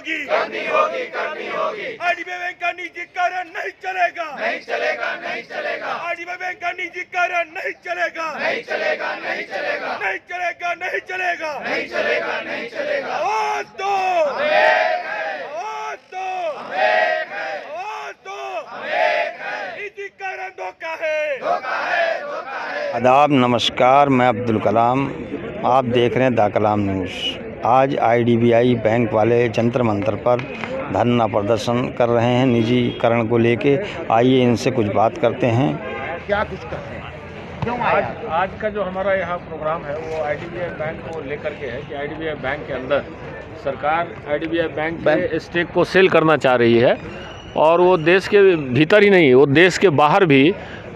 होगी, करनी होगी, करनी होगी। आईडीबीआई बैंक का निजीकरण नहीं चलेगा, नहीं चलेगा, नहीं चलेगा। आईडीबीआई बैंक का निजीकरण नहीं चलेगा, नहीं चलेगा, नहीं चलेगा, नहीं चलेगा, नहीं चलेगा, नहीं चलेगा, नहीं चलेगा। आवाज दो, आवाज दो, आवाज दो। निजीकरण धोखा है, धोखा है, धोखा है। आदाब, नमस्कार। मैं अब्दुल कलाम, आप देख रहे हैं द कलाम न्यूज़। आज आईडीबीआई बैंक वाले जंतर मंतर पर धरना प्रदर्शन कर रहे हैं निजीकरण को लेके। आइए इनसे कुछ बात करते हैं। क्या कुछ कहते हैं, क्यों आज का जो हमारा यहाँ प्रोग्राम है वो आईडीबीआई बैंक को लेकर के है कि आईडीबीआई बैंक के अंदर सरकार आईडीबीआई बैंक के स्टेक को सेल करना चाह रही है, और वो देश के भीतर ही नहीं, वो देश के बाहर भी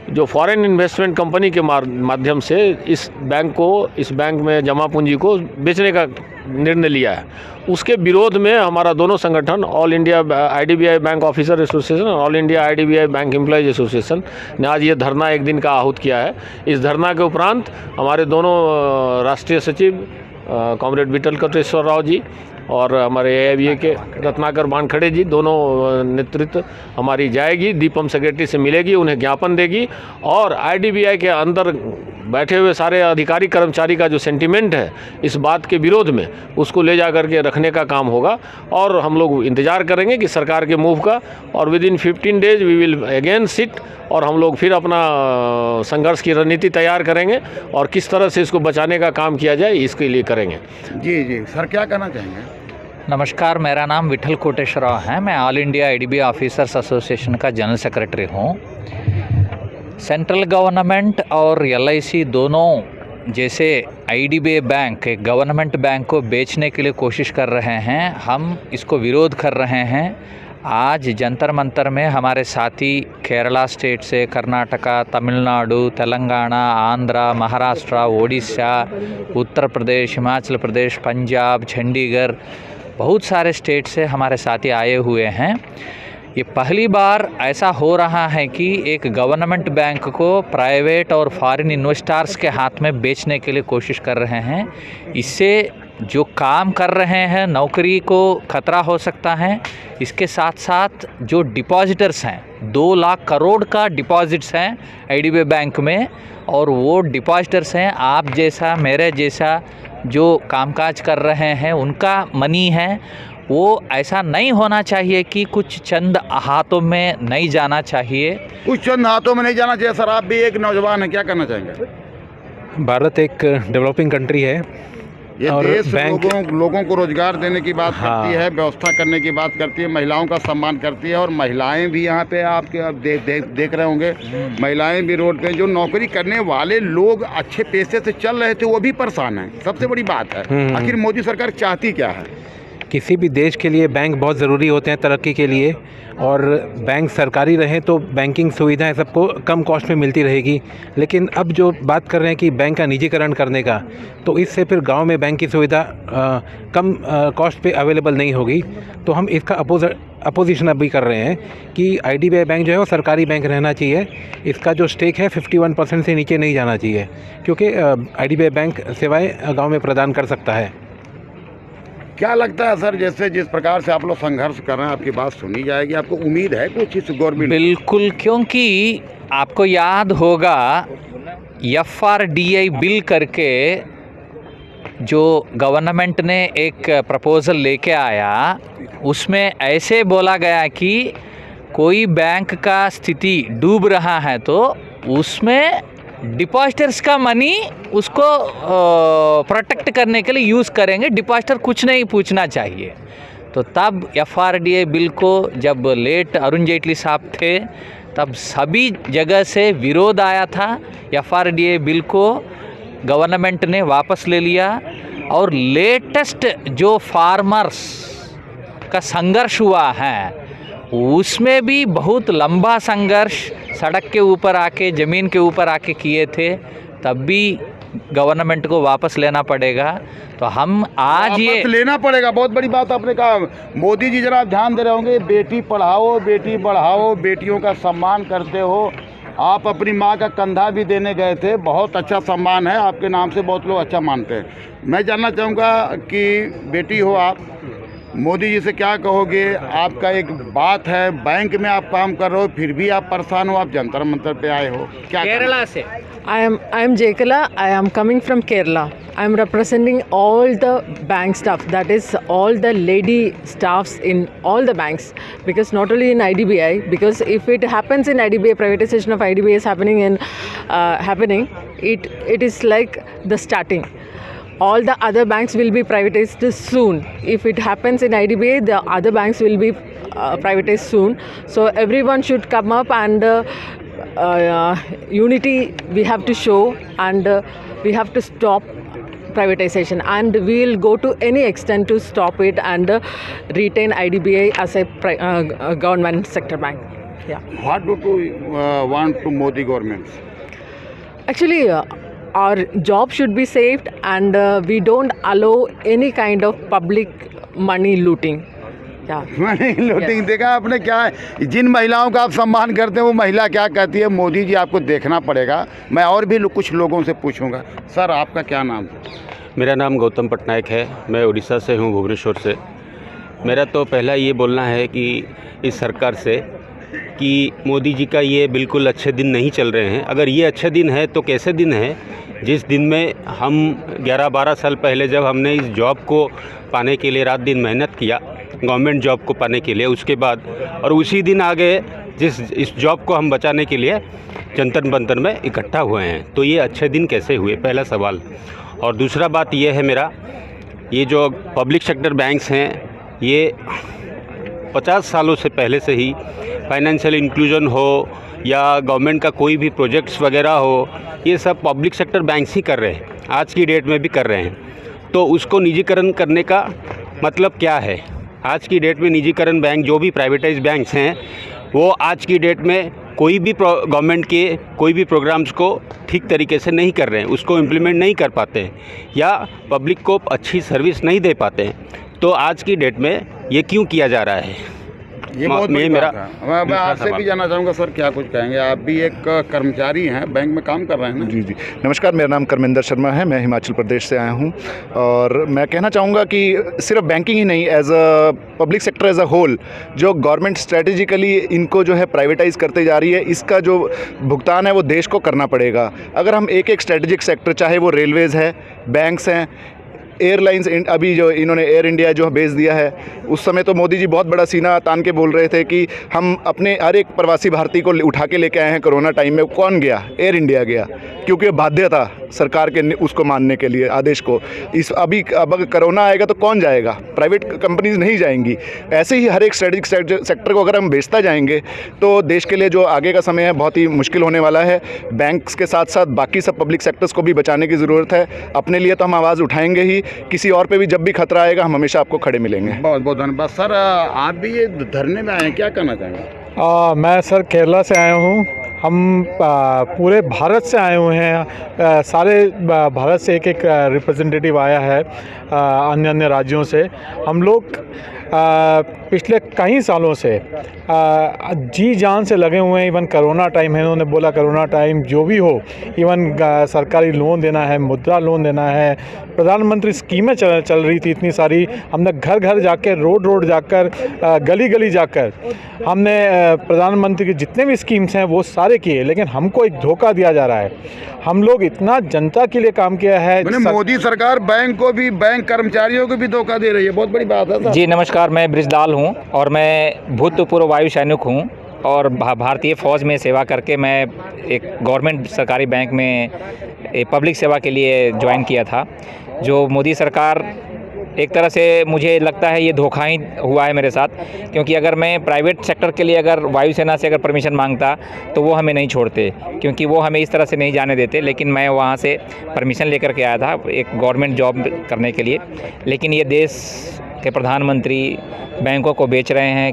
जो फॉरेन इन्वेस्टमेंट कंपनी के माध्यम से इस बैंक में जमा पूंजी को बेचने का निर्णय लिया है। उसके विरोध में हमारा दोनों संगठन, all India IDBI bank officer association और all India IDBI bank employees association ने आज ये धरना एक दिन का आहूत किया है। इस धरना के उपरांत हमारे दोनों राष्ट्रीय सचिव कॉमरेड विठल कोटेश्वर राव जी और हमारे एआईबीए के रत्नाकर वानखड़े जी, दोनों नेतृत्व हमारी जाएगी, दीपम सेक्रेटरी से मिलेगी, उन्हें ज्ञापन देगी, और आईडीबीआई के अंदर बैठे हुए सारे अधिकारी कर्मचारी का जो सेंटिमेंट है इस बात के विरोध में, उसको ले जा करके रखने का काम होगा। और हम लोग इंतज़ार करेंगे कि सरकार के मूव का, और within 15 days we will again sit, और हम लोग फिर अपना संघर्ष की रणनीति तैयार करेंगे और किस तरह से इसको बचाने का काम किया जाए इसके लिए करेंगे। जी जी सर, क्या कहना चाहेंगे? नमस्कार, मेरा नाम विठल कोटेश्वर राव है। मैं all India IDBI officers association का जनरल सेक्रेटरी हूँ। सेंट्रल गवर्नमेंट और एलआईसी दोनों जैसे आईडीबीआई बैंक एक गवर्नमेंट बैंक को बेचने के लिए कोशिश कर रहे हैं। हम इसको विरोध कर रहे हैं। आज जंतर मंतर में हमारे साथी केरला स्टेट से, कर्नाटका, तमिलनाडु, तेलंगाना, आंध्रा, महाराष्ट्र, ओडिशा, उत्तर प्रदेश, हिमाचल प्रदेश, पंजाब, चंडीगढ़, बहुत सारे स्टेट से हमारे साथी आए हुए हैं। ये पहली बार ऐसा हो रहा है कि एक गवर्नमेंट बैंक को प्राइवेट और फॉरेन इन्वेस्टर्स के हाथ में बेचने के लिए कोशिश कर रहे हैं। इससे जो काम कर रहे हैं नौकरी को खतरा हो सकता है। इसके साथ साथ जो डिपॉजिटर्स हैं, 2 लाख करोड़ का डिपॉजिट्स हैं आईडीबीआई बैंक में, और वो डिपॉजिटर्स हैं आप जैसा मेरे जैसा जो कामकाज कर रहे हैं, उनका मनी है। वो ऐसा नहीं होना चाहिए कि कुछ चंद हाथों में नहीं जाना चाहिए। कुछ चंद हाथों में नहीं जाना चाहिए। सर, आप भी एक नौजवान हैं, क्या करना चाहेंगे? भारत एक डेवलपिंग कंट्री है, ये और देश बैंक लोगों को रोजगार देने की बात करती है, व्यवस्था करने की बात करती है, महिलाओं का सम्मान करती है, और महिलाएं भी यहाँ पे आपके अब देख रहे होंगे, महिलाएं भी रोड पे, जो नौकरी करने वाले लोग अच्छे पैसे से चल रहे थे वो भी परेशान हैं। सबसे बड़ी बात है, आखिर मोदी सरकार चाहती क्या है? किसी भी देश के लिए बैंक बहुत ज़रूरी होते हैं तरक्की के लिए, और बैंक सरकारी रहे तो बैंकिंग सुविधाएं सबको कम कॉस्ट में मिलती रहेगी। लेकिन अब जो बात कर रहे हैं कि बैंक का निजीकरण करने का, तो इससे फिर गांव में बैंक की सुविधा कम कॉस्ट पे अवेलेबल नहीं होगी। तो हम इसका अपोजिशन अभी कर रहे हैं कि आईडीबीआई बैंक जो है वो सरकारी बैंक रहना चाहिए। इसका जो स्टेक है 51% से नीचे नहीं जाना चाहिए, क्योंकि आईडीबीआई बैंक सेवाएँ गाँव में प्रदान कर सकता है। क्या लगता है सर, जैसे जिस प्रकार से आप लोग संघर्ष कर रहे हैं, आपकी बात सुनी जाएगी, आपको उम्मीद है कुछ इस गवर्नमेंट? बिल्कुल, क्योंकि आपको याद होगा एफआरडीआई बिल करके जो गवर्नमेंट ने एक प्रपोज़ल लेके आया, उसमें ऐसे बोला गया कि कोई बैंक का स्थिति डूब रहा है तो उसमें डिपॉजिटर्स का मनी उसको प्रोटेक्ट करने के लिए यूज़ करेंगे, डिपॉजिटर कुछ नहीं पूछना चाहिए। तो तब एफआरडीआई बिल को जब लेट अरुण जेटली साहब थे तब सभी जगह से विरोध आया था। एफआरडीआई बिल को गवर्नमेंट ने वापस ले लिया, और लेटेस्ट जो फार्मर्स का संघर्ष हुआ है उसमें भी बहुत लंबा संघर्ष सड़क के ऊपर आके, ज़मीन के ऊपर आके किए थे, तब भी गवर्नमेंट को वापस लेना पड़ेगा। तो हम आज ये लेना पड़ेगा। बहुत बड़ी बात आपने कहा। मोदी जी जरा ध्यान दे रहे होंगे, बेटी पढ़ाओ बेटी बढ़ाओ, बेटियों का सम्मान करते हो। आप अपनी माँ का कंधा भी देने गए थे, बहुत अच्छा सम्मान है आपके नाम से, बहुत लोग अच्छा मानते हैं। मैं जानना चाहूँगा कि बेटी हो आप, मोदी जी से क्या कहोगे? आपका एक बात है, बैंक में आप काम कर रहे हो फिर भी आप परेशान हो, आप जंतर मंतर पे आए हो, क्या केरला से I am Jekala. I am coming from Kerala. I am representing all the bank staff, that is all the lady staffs in all the banks, because not only in IDBI, because if it happens in IDBI, privatization of IDBI is happening, it is like the starting. All the other banks will be privatized soon. If it happens in IDBI, the other banks will be privatized soon. So everyone should come up and unity we have to show, and we have to stop privatization, and we will go to any extent to stop it and retain IDBI as a government sector bank. Yeah. What do you want to Modi government? Actually, our job should be saved, and we don't allow any kind of public money looting. मैंने looting देखा आपने क्या है? जिन महिलाओं का आप सम्मान करते हैं वो महिला क्या कहती है? मोदी जी आपको देखना पड़ेगा। मैं और भी कुछ लोगों से पूछूंगा। सर आपका क्या नाम है? मेरा नाम गौतम पटनायक है। मैं उड़ीसा से हूँ, भुवनेश्वर से। मेरा तो पहला ये बोलना है कि इस सरकार से कि मोदी जी का ये बिल्कुल अच्छे दिन नहीं चल रहे हैं। अगर ये अच्छे दिन है तो कैसे दिन है जिस दिन में हम 11-12 साल पहले जब हमने इस जॉब को पाने के लिए रात दिन मेहनत किया, गवर्नमेंट जॉब को पाने के लिए, उसके बाद और उसी दिन आगे इस जॉब को हम बचाने के लिए जंतर मंतर में इकट्ठा हुए हैं। तो ये अच्छे दिन कैसे हुए, पहला सवाल। और दूसरा बात ये है मेरा, ये जो पब्लिक सेक्टर बैंक्स हैं ये 50 सालों से पहले से ही फाइनेंशियल इंक्लूजन हो या गवर्नमेंट का कोई भी प्रोजेक्ट्स वगैरह हो, ये सब पब्लिक सेक्टर बैंक्स ही कर रहे हैं, आज की डेट में भी कर रहे हैं। तो उसको निजीकरण करने का मतलब क्या है? आज की डेट में निजीकरण बैंक, जो भी प्राइवेटाइज बैंक्स हैं, वो आज की डेट में कोई भी गवर्नमेंट के कोई भी प्रोग्राम्स को ठीक तरीके से नहीं कर रहे हैं, उसको इम्प्लीमेंट नहीं कर पाते हैं या पब्लिक को अच्छी सर्विस नहीं दे पाते हैं। तो आज की डेट में ये क्यों किया जा रहा है? ये बहुत मेरा मैं आपसे भी जानना चाहूँगा सर, क्या कुछ कहेंगे? आप भी एक कर्मचारी हैं, बैंक में काम कर रहे हैं ना? जी। नमस्कार, मेरा नाम कर्मेंद्र शर्मा है, मैं हिमाचल प्रदेश से आया हूँ। और मैं कहना चाहूँगा कि सिर्फ बैंकिंग ही नहीं, as a public sector as a whole, जो गवर्नमेंट स्ट्रेटेजिकली इनको जो है प्राइवेटाइज़ करते जा रही है, इसका जो भुगतान है वो देश को करना पड़ेगा। अगर हम एक स्ट्रेटेजिक सेक्टर, चाहे वो रेलवेज़ है, बैंक्स हैं, एयरलाइंस, अभी जो इन्होंने एयर इंडिया जो भेज दिया है, उस समय तो मोदी जी बहुत बड़ा सीना तान के बोल रहे थे कि हम अपने हर एक प्रवासी भारतीय को उठा के लेके आए हैं। कोरोना टाइम में कौन गया? एयर इंडिया गया, क्योंकि बाध्य था सरकार के उसको मानने के लिए, आदेश को। अब अगर कोरोना आएगा तो कौन जाएगा? प्राइवेट कंपनीज नहीं जाएंगी। ऐसे ही हर एक स्ट्रेटेजिक सेक्टर को अगर हम बेचता जाएंगे तो देश के लिए जो आगे का समय है बहुत ही मुश्किल होने वाला है। बैंक्स के साथ साथ बाकी सब पब्लिक सेक्टर्स को भी बचाने की ज़रूरत है। अपने लिए तो हम आवाज़ उठाएंगे ही, किसी और पे भी जब भी खतरा आएगा हम हमेशा आपको खड़े मिलेंगे। बहुत बहुत धन्यवाद। सर आप भी ये धरने में आए हैं, क्या कहना चाहेंगे? मैं सर केरला से आया हूँ। हम पूरे भारत से आए हुए हैं, सारे भारत से एक रिप्रेजेंटेटिव आया है अन्य अन्य राज्यों से। हम लोग पिछले कई सालों से जी जान से लगे हुए हैं। इवन कोरोना टाइम है, इन्होंने बोला कोरोना टाइम जो भी हो, इवन सरकारी लोन देना है, मुद्रा लोन देना है, प्रधानमंत्री स्कीमें चल रही थी इतनी सारी। हमने घर घर जाकर, रोड जाकर, गली गली जाकर हमने प्रधानमंत्री की जितने भी स्कीम्स हैं वो सारे किए, लेकिन हमको एक धोखा दिया जा रहा है। हम लोग इतना जनता के लिए काम किया है। मोदी सरकार बैंक को भी, बैंक कर्मचारियों को भी धोखा दे रही है, बहुत बड़ी बात है। जी नमस्कार, मैं ब्रिजलाल हूँ और मैं भूतपूर्व वायु सैनिक हूँ और भारतीय फ़ौज में सेवा करके मैं एक गवर्नमेंट सरकारी बैंक में पब्लिक सेवा के लिए ज्वाइन किया था। जो मोदी सरकार, एक तरह से मुझे लगता है ये धोखा ही हुआ है मेरे साथ, क्योंकि अगर मैं प्राइवेट सेक्टर के लिए अगर वायुसेना से अगर परमिशन मांगता तो वो हमें नहीं छोड़ते, क्योंकि वो हमें इस तरह से नहीं जाने देते। लेकिन मैं वहाँ से परमिशन लेकर के आया था एक गवर्नमेंट जॉब करने के लिए। लेकिन ये देश के प्रधानमंत्री बैंकों को बेच रहे हैं।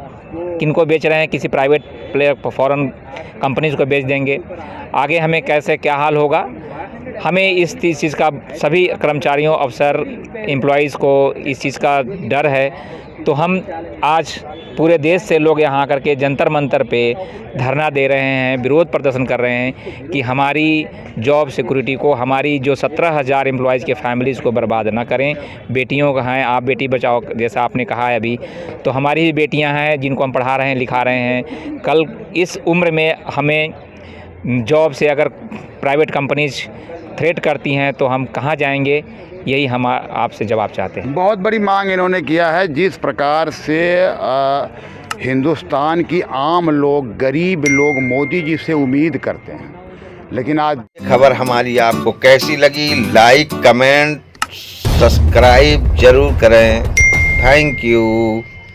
किनको बेच रहे हैं? किसी प्राइवेट प्लेयर, फॉरेन कंपनीज़ को बेच देंगे। आगे हमें कैसे क्या हाल होगा, हमें इस चीज़ का, सभी कर्मचारियों, अफसर, एम्प्लॉइज़ को इस चीज़ का डर है। तो हम आज पूरे देश से लोग यहाँ आकर के जंतर मंतर पे धरना दे रहे हैं, विरोध प्रदर्शन कर रहे हैं कि हमारी जॉब सिक्योरिटी को, हमारी जो 17,000 एम्प्लॉयज़ के फैमिलीज़ को बर्बाद ना करें। बेटियों का हैं, आप बेटी बचाओ जैसा आपने कहा है अभी, तो हमारी भी बेटियाँ हैं जिनको हम पढ़ा रहे हैं, लिखा रहे हैं। कल इस उम्र में हमें जॉब से अगर प्राइवेट कंपनीज थ्रेट करती हैं तो हम कहाँ जाएंगे, यही हम आपसे जवाब चाहते हैं। बहुत बड़ी मांग इन्होंने किया है। जिस प्रकार से हिंदुस्तान की आम लोग, गरीब लोग मोदी जी से उम्मीद करते हैं, लेकिन आज खबर हमारी आपको कैसी लगी, लाइक कमेंट सब्सक्राइब जरूर करें। Thank you.